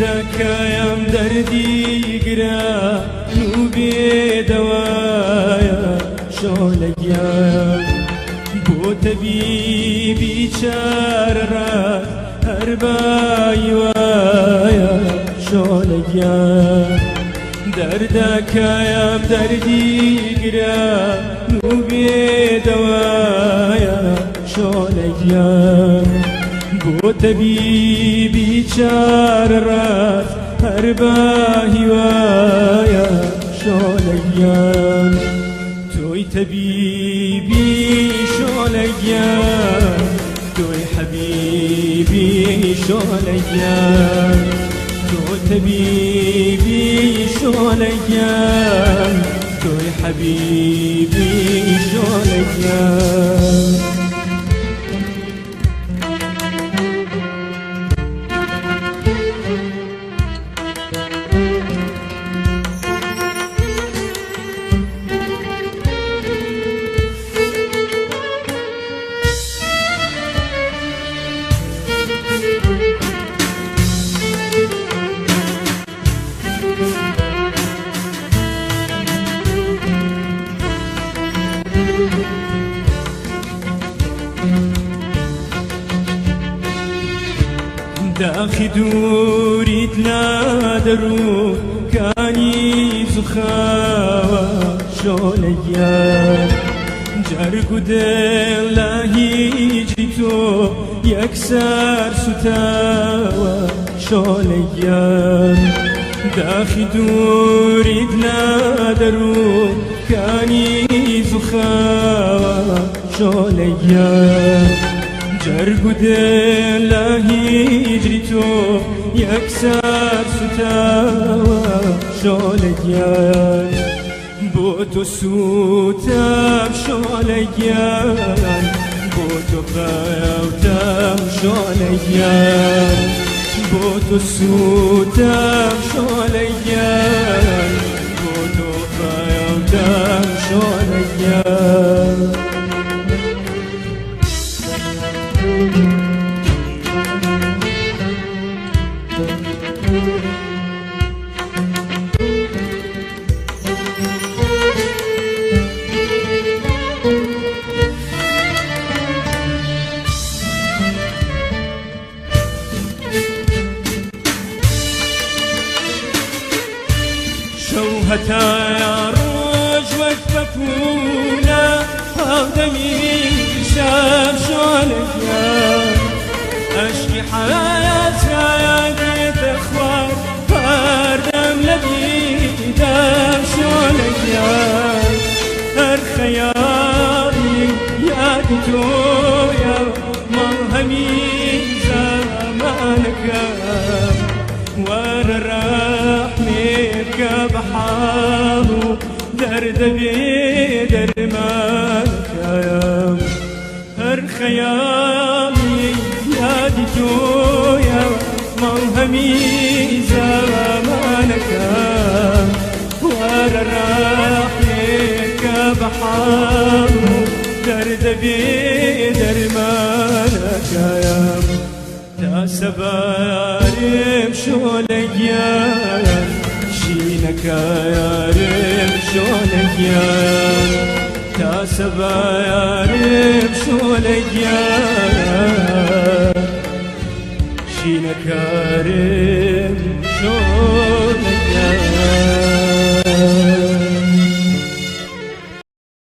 دەردەکەیم دەردی گرە و بێدەوایە شۆلەگیان بۆ تەبیبی چارەڕات هەر بای وایە شۆلەگیان دەردەکەیم دەردی گرە و بێدەوایە شۆلەگیان بۆ تەبیبی چارەڕات هەر بای وایە شۆلەگیان تۆی تەبیبی شۆلەگیان تۆی حەبیبی شۆلەگیان تۆ تەبیبی شۆلەگیان تۆی حەبیبی شۆلەگیان داخی دووریت نادەڕوو کانی زوخاوە شۆلەگیان جەرگ و دڵ لە هیچی تۆ یەکسەر سوتاوە شۆلەگیان داخی دووریت نادەڕوو کانی زوخاوە شۆلەگیان جەرگ و دڵ لە هیجری تۆ یەکسەر سوتاوە شۆلەگیان بۆ تۆ سوتام شۆلەگیان بۆ تۆ قەوتام شۆلەگیان بۆ تۆ سوتام شۆلەگیان بۆ تۆ قەوتام شۆلەگیان شەو هەتایە ڕۆژ وەک بەپوونە هەڵدەمی شەب شۆلەگیان ئەشکی حەیاتایە دێتە خوار پەردەم لە دیدەم شۆلەگیان هەر خەیاڵی یادی تۆیە ماڵ هەمی زەمانەکەم وەرە ڕەحمێکە بە حاڵ و دەردەبێ دەرمانەکەم هەر خەیاڵی یادی تۆیە ماڵ هەمی زەمانەکەم وەرە ڕەحمێکە بە حاڵ و دەردەبێ دەرمانەکەم تا سەبارێم شۆلەگیان شینەکە یارم شۆلەگیان تا سەبارێم شۆلەگیان